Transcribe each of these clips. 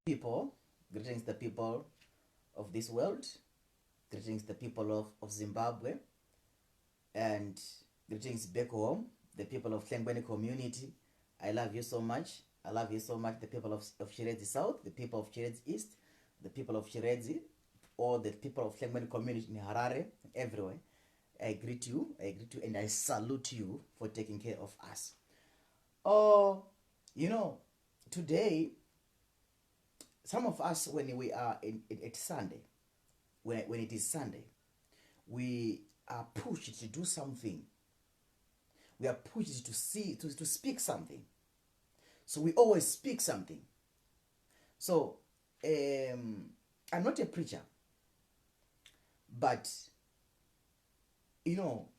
People, greetings the people of this world, greetings the people of Zimbabwe, and greetings back home, the people of Tlengweni community. I love you so much. I love you so much, the people of Chiredzi South, the people of Chiredzi East, the people of Chiredzi, or the people of Tlengweni community in Harare, everywhere. I greet you, and I salute you for taking care of us. Oh, you know, today, some of us, when we are at Sunday, when it is Sunday, we are pushed to do something. We are pushed to speak something. So we always speak something. So I'm not a preacher, but you know,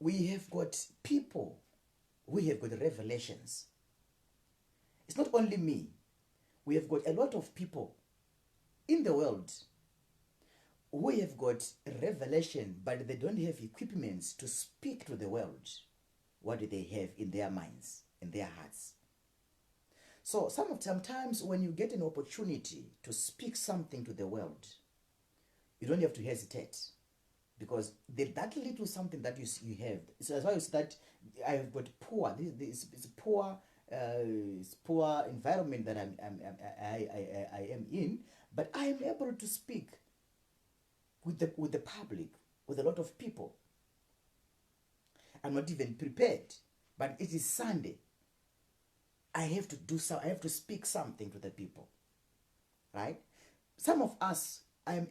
we have got people, we have got revelations. It's not only me. We have got a lot of people in the world who have got revelation, but they don't have equipments to speak to the world. What do they have in their minds, in their hearts? So sometimes when you get an opportunity to speak something to the world, you don't have to hesitate, because that little something that you have. So as well as that, I have got poor. It's poor. It's poor environment that I am in, but I am able to speak with the public, with a lot of people. I'm not even prepared, but it is Sunday. I have to do so. I have to speak something to the people, right? Some of us, I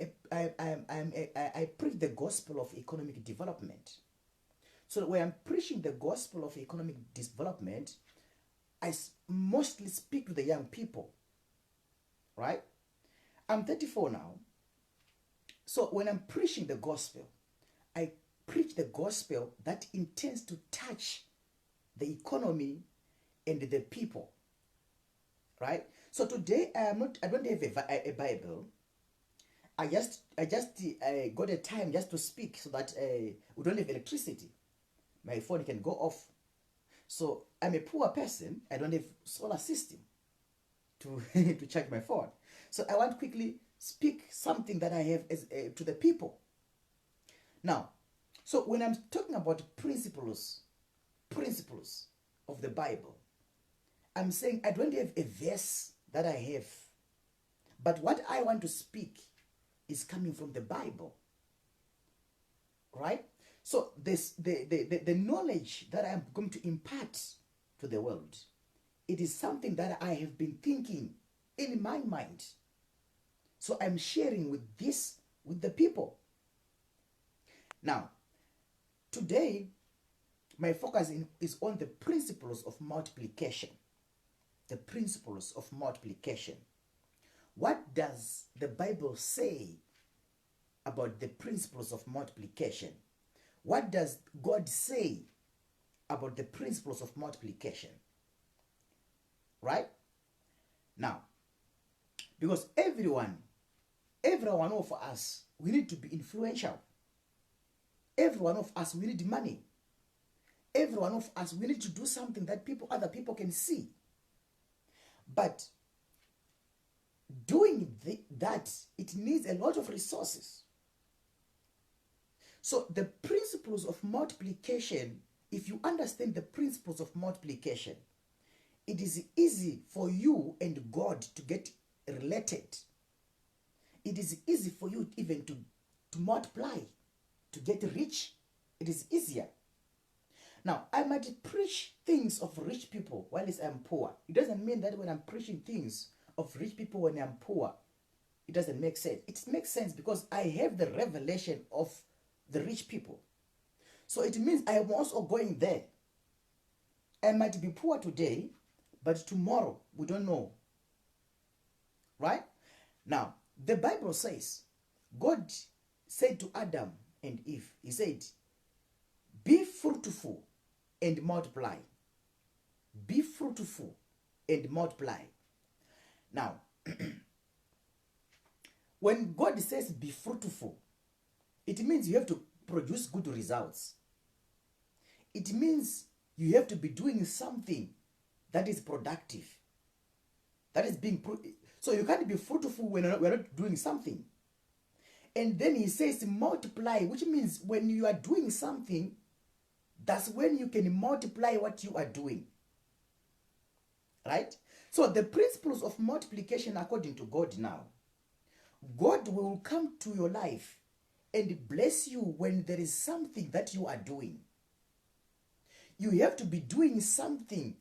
preach the gospel of economic development. So when I'm preaching the gospel of economic development, I mostly speak to the young people, right? I'm 34 now. So when I'm preaching the gospel, I preach the gospel that intends to touch the economy and the people, right? So today I don't have a Bible. I just got a time just to speak, so that we don't have electricity. My phone can go off. So I'm a poor person. I don't have solar system to to charge my phone. So I want to quickly speak something that I have to the people. Now, so when I'm talking about principles of the Bible, I'm saying I don't have a verse that I have, but what I want to speak is coming from the Bible, right? So the knowledge that I'm going to impart to the world, it is something that I have been thinking in my mind. So I'm sharing with the people. Now, today, my focus is on the principles of multiplication. The principles of multiplication. What does the Bible say about the principles of multiplication? What does God say about the principles of multiplication? Right? Now, because every one of us, we need to be influential. Every one of us, we need money. Every one of us, we need to do something that other people can see. But doing that, it needs a lot of resources. So the principles of multiplication, if you understand the principles of multiplication, it is easy for you and God to get related. It is easy for you even to multiply, to get rich. It is easier. Now, I might preach things of rich people while I'm poor. It doesn't mean that when I'm preaching things of rich people when I'm poor, it doesn't make sense. It makes sense because I have the revelation of the rich people. So it means I am also going there. I might be poor today, but tomorrow we don't know. Right? Now, the Bible says, God said to Adam and Eve, he said, be fruitful and multiply. Be fruitful and multiply. Now, when God says be fruitful, it means you have to produce good results. It means you have to be doing something that is productive. That is being So you can't be fruitful when we're not doing something. And then he says multiply, which means when you are doing something, that's when you can multiply what you are doing. Right? So the principles of multiplication according to God now, God will come to your life and bless you when there is something that you are doing. You have to be doing something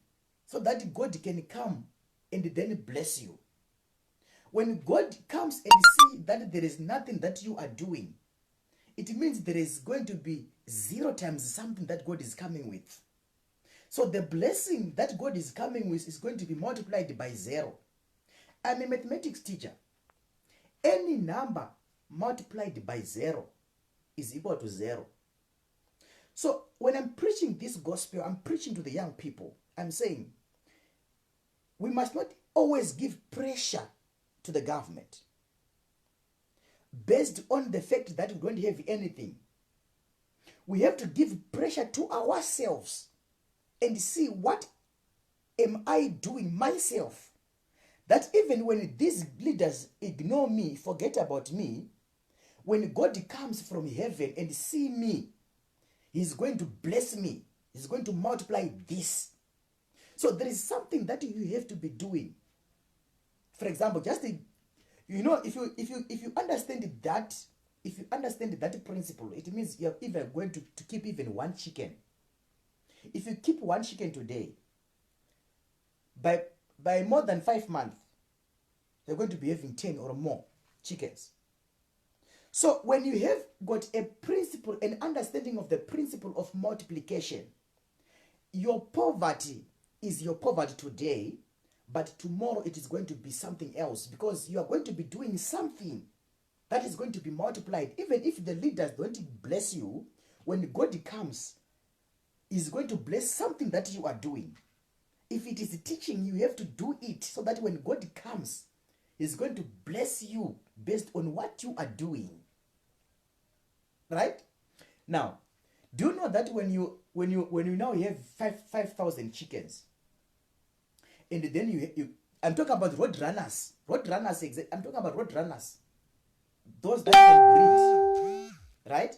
so that God can come and then bless you. When God comes and see that there is nothing that you are doing, it means there is going to be 0 times something that God is coming with. So the blessing that God is coming with is going to be multiplied by 0. I'm a mathematics teacher. Any number multiplied by 0 is equal to 0. So when I'm preaching this gospel, I'm preaching to the young people. I'm saying we must not always give pressure to the government based on the fact that we don't have anything. We have to give pressure to ourselves and see what am I doing myself, that even when these leaders ignore me, forget about me, when God comes from heaven and see me, he's going to bless me. He's going to multiply this. So there is something that you have to be doing. For example, just if you understand that, if you understand that principle, it means you're even going to keep even 1 chicken. If you keep 1 chicken today, by more than 5 months, you're going to be having 10 or more chickens. So when you have got a principle, an understanding of the principle of multiplication, your poverty is your poverty today, but tomorrow it is going to be something else, because you are going to be doing something that is going to be multiplied. Even if the leaders don't bless you, when God comes, he's going to bless something that you are doing. If it is teaching, you have to do it so that when God comes, he's going to bless you based on what you are doing. Right? Now, do you know that when you now have 5,000 chickens, and then you I'm talking about road runners. I'm talking about road runners. Those that can breed. Right?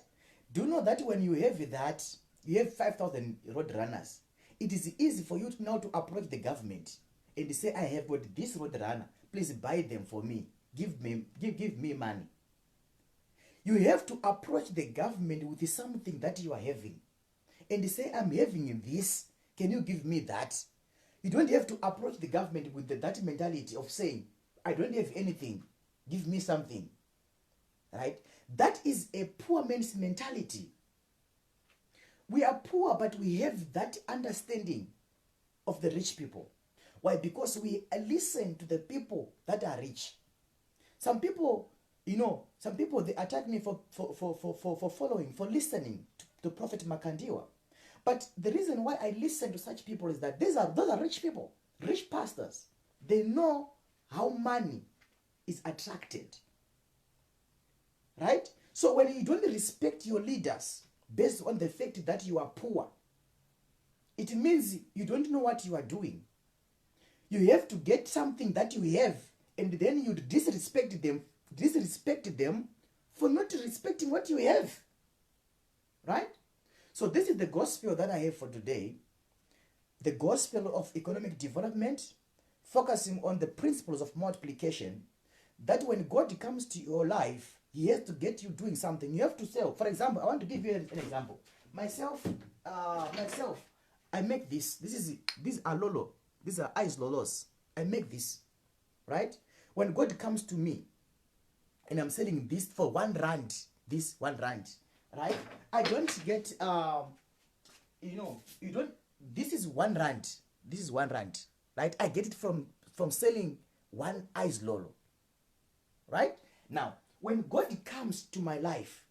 Do you know that when you have that, you have 5,000 road runners, it is easy for you now to approach the government and say, I have got this road runner, please buy them for me, give me money. You have to approach the government with something that you are having and say, I'm having this, can you give me that? You don't have to approach the government with that mentality of saying, I don't have anything, give me something. Right? That is a poor man's mentality. We are poor, but we have that understanding of the rich people. Why? Because we listen to the people that are rich. Some people, they attack me for following, for listening to Prophet Makandiwa. But the reason why I listen to such people is that those are rich people, rich pastors. They know how money is attracted. Right? So when you don't respect your leaders based on the fact that you are poor, it means you don't know what you are doing. You have to get something that you have, and then you disrespect them for not respecting what you have. Right? So this is the gospel that I have for today. The gospel of economic development, focusing on the principles of multiplication, that when God comes to your life, he has to get you doing something. You have to sell. For example, I want to give you an example. Myself, I make this. These are lolo. These are ice lolos. I make this, right? When God comes to me, and I'm selling this for 1 rand, this 1 rand, right? I don't get, you don't. This is 1 rand. This is 1 rand, right? I get it from selling 1 ice lolo, right? Now, when God comes to my life,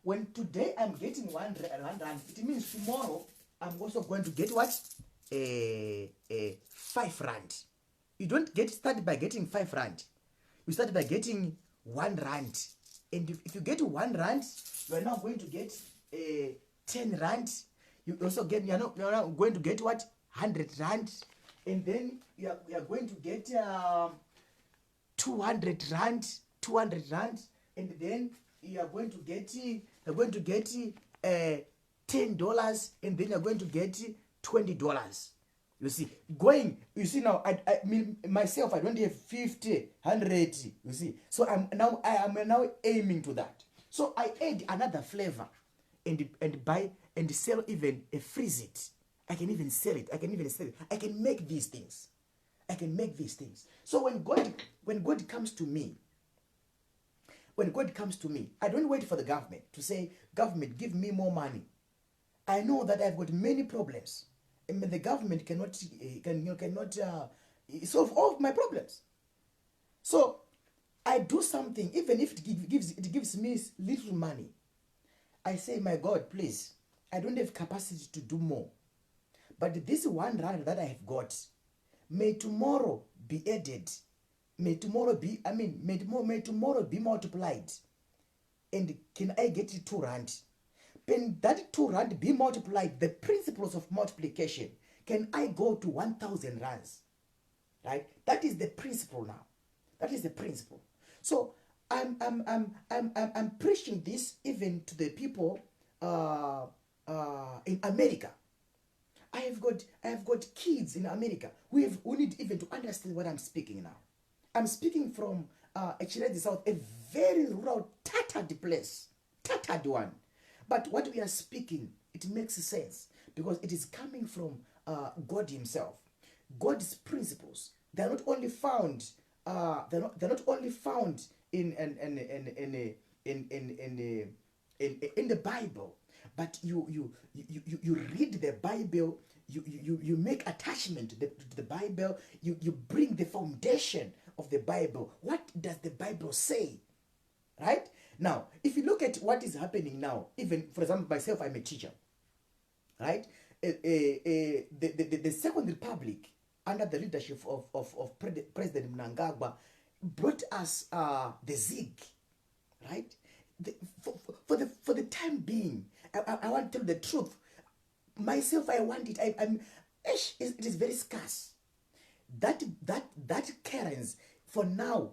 when today I'm getting 1 rand, it means tomorrow I'm also going to get what? 5 rand. You don't get started by getting 5 rand. You start by getting 1 rand. And if you get 1 rand, you are now going to get 10 rand. You also get, you're now going to get what? 100 rand. And then you are going to get 200 rand, 200 rand, and then you are going to get $10, and then you're going to get $20. You see, you see now, I mean, myself, I don't have 50, 100, you see. So I am now aiming to that. So I add another flavor and buy and sell, even freeze it. I can even sell it. I can make these things. So when God comes to me, I don't wait for the government to say, government, give me more money. I know that I've got many problems. I mean, the government cannot solve all of my problems. So I do something, even if it gives me little money. I say, my God, please, I don't have capacity to do more. But this 1 rand that I have got, may tomorrow be added. May tomorrow be multiplied. And can I get 2 rand? When that 2 rand be multiplied, the principles of multiplication, can I go to 1,000 rands? Right? That is the principle now. That is the principle. So I'm preaching this even to the people in America. I have got kids in America who need even to understand what I'm speaking now. I'm speaking from Echirezi South, a very rural, tattered place, tattered one. But what we are speaking, it makes sense because it is coming from God Himself. God's principles, they're not only found in the Bible, but you read the Bible, you make attachment to the Bible, you bring the foundation of the Bible. What does the Bible say? Right? Now, if you look at what is happening now, even, for example, myself, I'm a teacher. Right? The Second Republic, under the leadership of President Mnangagwa, brought us the ZIG. Right? For the time being, I want to tell the truth. Myself, I want it. It is very scarce. That currency, for now,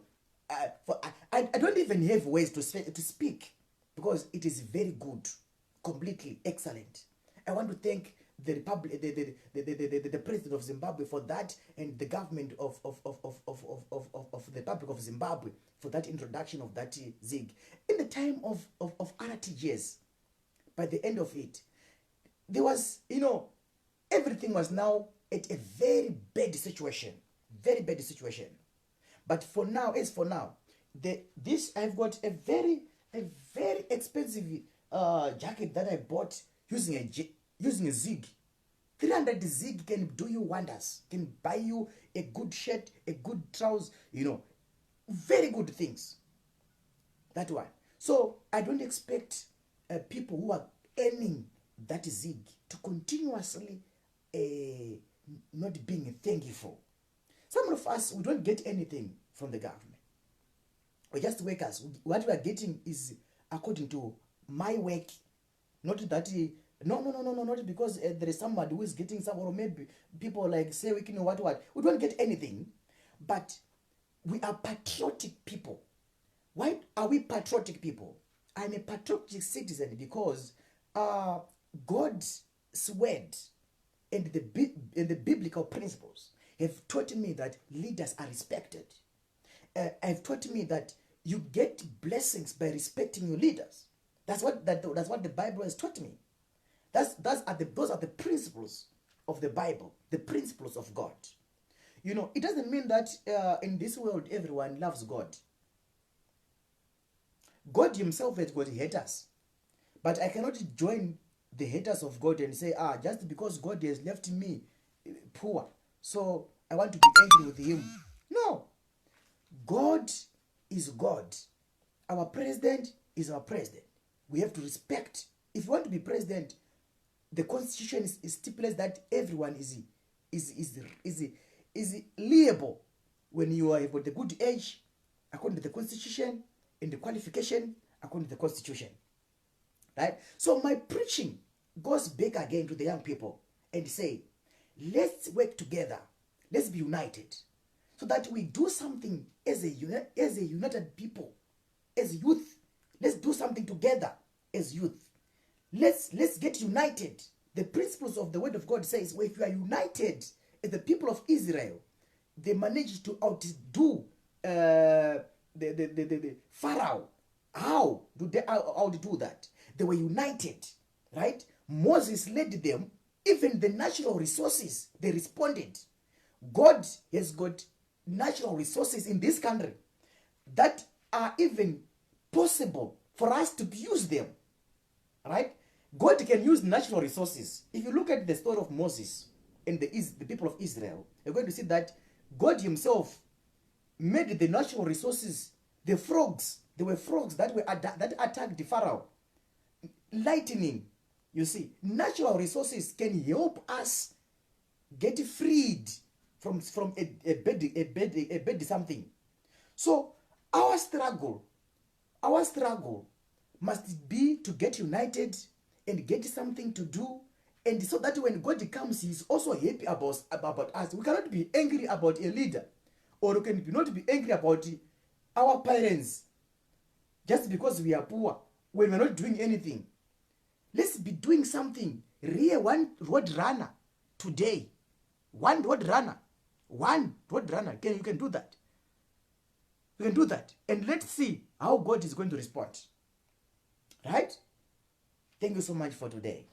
I don't even have ways to speak because it is very good, completely excellent. I want to thank the Republic, the President of Zimbabwe for that, and the government of the Republic of Zimbabwe for that introduction of that ZIG. In the time of RTGS, by the end of it, there was, everything was now at a very bad situation. But for now, I've got a very expensive jacket that I bought using a ZIG. 300 ZIG can do you wonders. Can buy you a good shirt, a good trousers, very good things. That one. So I don't expect people who are earning that ZIG to continuously not being thankful. Some of us, we don't get anything from the government. We just workers. What we are getting is according to my work, not that. No, not because there is somebody who is getting some, or maybe people like say we can what. We don't get anything, but we are patriotic people. Why are we patriotic people? I'm a patriotic citizen because God's word and the biblical principles have taught me that leaders are respected. Have taught me that you get blessings by respecting your leaders. That's what the Bible has taught me. Those are the principles of the Bible, the principles of God. It doesn't mean that in this world everyone loves God. God Himself has got haters, but I cannot join the haters of God and say, just because God has left me poor, so I want to be angry with Him. No. God is God. Our president is our president. We have to respect. If you want to be president, the constitution stipulates that everyone is liable when you are able the good age according to the constitution and the qualification according to the constitution. Right? So my preaching goes back again to the young people and say, let's work together. Let's be united so that we do something as a united people, as youth. Let's do something together as youth. Let's get united. The principles of the word of God says, well, if you are united as the people of Israel, they managed to outdo the Pharaoh. How do they outdo that? They were united, right? Moses led them. Even the natural resources, they responded. God has got natural resources in this country that are even possible for us to use them, right? God can use natural resources. If you look at the story of Moses and the people of Israel, you're going to see that God himself made the natural resources, the frogs. There were frogs that attacked the Pharaoh. Lightning. You see, natural resources can help us get freed from a bad something. So our struggle must be to get united and get something to do, and so that when God comes, he's also happy about us. We cannot be angry about a leader, or we can not be angry about our parents just because we are poor when we're not doing anything. Let's be doing something. Real one road runner today. One road runner. You can do that. You can do that. And let's see how God is going to respond. Right? Thank you so much for today.